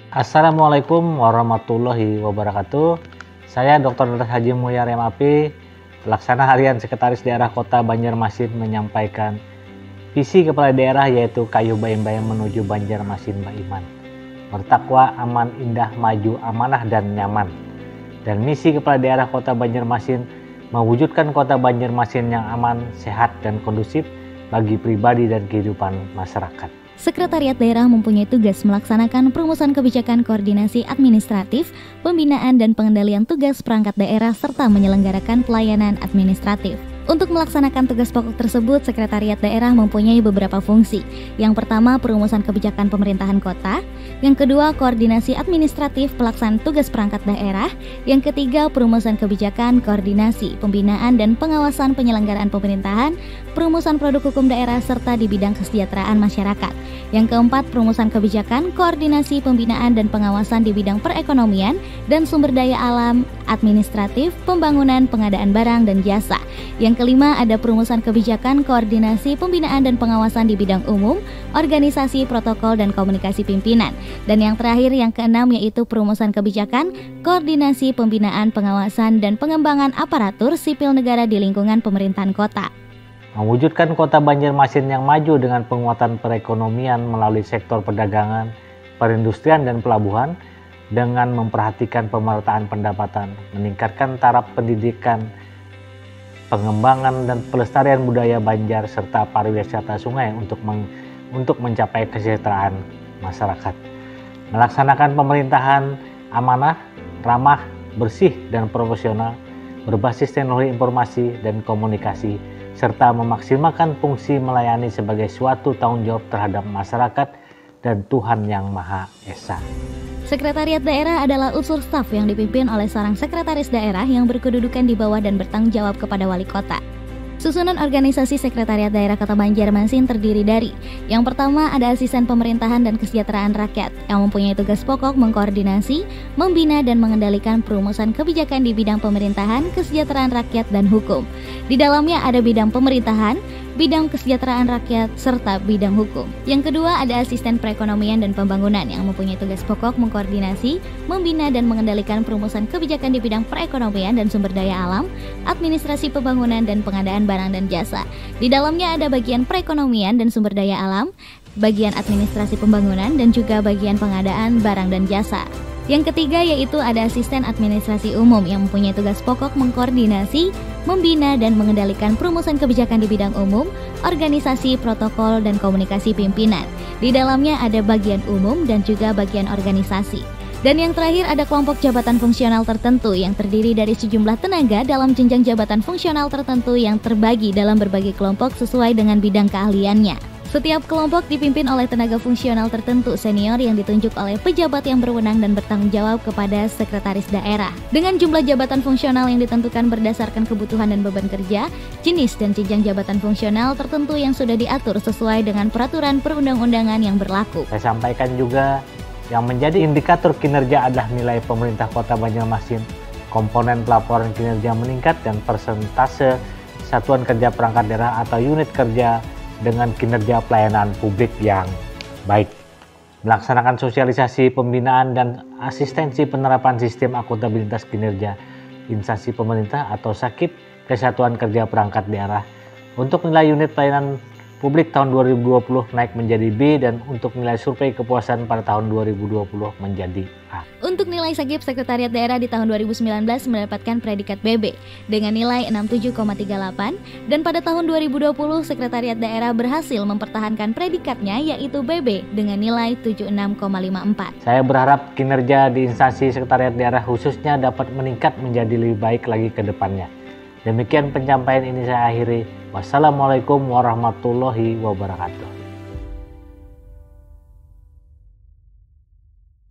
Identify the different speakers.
Speaker 1: Assalamualaikum warahmatullahi wabarakatuh. Saya Dr. Haji Mulyar MAP, Pelaksana Harian Sekretaris Daerah Kota Banjarmasin menyampaikan visi Kepala Daerah yaitu Kayu Bayam-Bayam menuju Banjarmasin Baiman. Bertakwa, aman, indah, maju, amanah, dan nyaman. Dan misi Kepala Daerah Kota Banjarmasin mewujudkan Kota Banjarmasin yang aman, sehat, dan kondusif bagi pribadi dan kehidupan masyarakat.
Speaker 2: Sekretariat Daerah mempunyai tugas melaksanakan perumusan kebijakan koordinasi administratif, pembinaan dan pengendalian tugas perangkat daerah serta menyelenggarakan pelayanan administratif. Untuk melaksanakan tugas pokok tersebut, Sekretariat Daerah mempunyai beberapa fungsi. Yang pertama, perumusan kebijakan pemerintahan kota. Yang kedua, koordinasi administratif pelaksanaan tugas perangkat daerah. Yang ketiga, perumusan kebijakan, koordinasi, pembinaan dan pengawasan penyelenggaraan pemerintahan, perumusan produk hukum daerah serta di bidang kesejahteraan masyarakat. Yang keempat, perumusan kebijakan, koordinasi, pembinaan dan pengawasan di bidang perekonomian dan sumber daya alam, administratif, pembangunan, pengadaan barang dan jasa. Yang kelima, ada perumusan kebijakan, koordinasi, pembinaan dan pengawasan di bidang umum, organisasi, protokol dan komunikasi pimpinan. Dan yang terakhir, yang keenam, yaitu perumusan kebijakan, koordinasi, pembinaan, pengawasan dan pengembangan aparatur sipil negara di lingkungan pemerintahan kota.
Speaker 1: Mewujudkan Kota Banjarmasin yang maju dengan penguatan perekonomian melalui sektor perdagangan, perindustrian dan pelabuhan dengan memperhatikan pemerataan pendapatan, meningkatkan taraf pendidikan, pengembangan dan pelestarian budaya Banjar serta pariwisata sungai untuk mencapai kesejahteraan masyarakat. Melaksanakan pemerintahan amanah, ramah, bersih dan profesional, berbasis teknologi informasi dan komunikasi, serta memaksimalkan fungsi melayani sebagai suatu tanggung jawab terhadap masyarakat dan Tuhan Yang Maha Esa.
Speaker 2: Sekretariat Daerah adalah unsur staf yang dipimpin oleh seorang sekretaris daerah yang berkedudukan di bawah dan bertanggung jawab kepada wali kota. Susunan organisasi Sekretariat Daerah Kota Banjarmasin terdiri dari: yang pertama, ada asisten pemerintahan dan kesejahteraan rakyat yang mempunyai tugas pokok mengkoordinasi, membina dan mengendalikan perumusan kebijakan di bidang pemerintahan, kesejahteraan rakyat dan hukum. Di dalamnya ada bidang pemerintahan, bidang kesejahteraan rakyat, serta bidang hukum. Yang kedua, ada asisten perekonomian dan pembangunan yang mempunyai tugas pokok mengkoordinasi, membina dan mengendalikan perumusan kebijakan di bidang perekonomian dan sumber daya alam, administrasi pembangunan dan pengadaan barang dan jasa. Di dalamnya ada bagian perekonomian dan sumber daya alam, bagian administrasi pembangunan dan juga bagian pengadaan barang dan jasa. Yang ketiga yaitu ada asisten administrasi umum yang mempunyai tugas pokok mengkoordinasi, membina dan mengendalikan perumusan kebijakan di bidang umum, organisasi, protokol dan komunikasi pimpinan. Di dalamnya ada bagian umum dan juga bagian organisasi. Dan yang terakhir ada kelompok jabatan fungsional tertentu yang terdiri dari sejumlah tenaga dalam jenjang jabatan fungsional tertentu yang terbagi dalam berbagai kelompok sesuai dengan bidang keahliannya. Setiap kelompok dipimpin oleh tenaga fungsional tertentu senior yang ditunjuk oleh pejabat yang berwenang dan bertanggung jawab kepada sekretaris daerah. Dengan jumlah jabatan fungsional yang ditentukan berdasarkan kebutuhan dan beban kerja, jenis dan jenjang jabatan fungsional tertentu yang sudah diatur sesuai dengan peraturan perundang-undangan yang berlaku.
Speaker 1: Saya sampaikan juga yang menjadi indikator kinerja adalah nilai pemerintah Kota Banjarmasin, komponen pelaporan kinerja meningkat dan persentase satuan kerja perangkat daerah atau unit kerja dengan kinerja pelayanan publik yang baik. Melaksanakan sosialisasi pembinaan dan asistensi penerapan sistem akuntabilitas kinerja instansi pemerintah atau SAKIP Kesatuan Kerja Perangkat Daerah. Untuk nilai unit pelayanan publik tahun 2020 naik menjadi B dan untuk nilai survei kepuasan pada tahun 2020 menjadi A.
Speaker 2: Untuk nilai SAKIP Sekretariat Daerah di tahun 2019 mendapatkan predikat BB dengan nilai 67,38 dan pada tahun 2020 Sekretariat Daerah berhasil mempertahankan predikatnya yaitu BB dengan nilai 76,54.
Speaker 1: Saya berharap kinerja di instansi Sekretariat Daerah khususnya dapat meningkat menjadi lebih baik lagi ke depannya. Demikian penyampaian ini saya akhiri. Wassalamualaikum warahmatullahi wabarakatuh.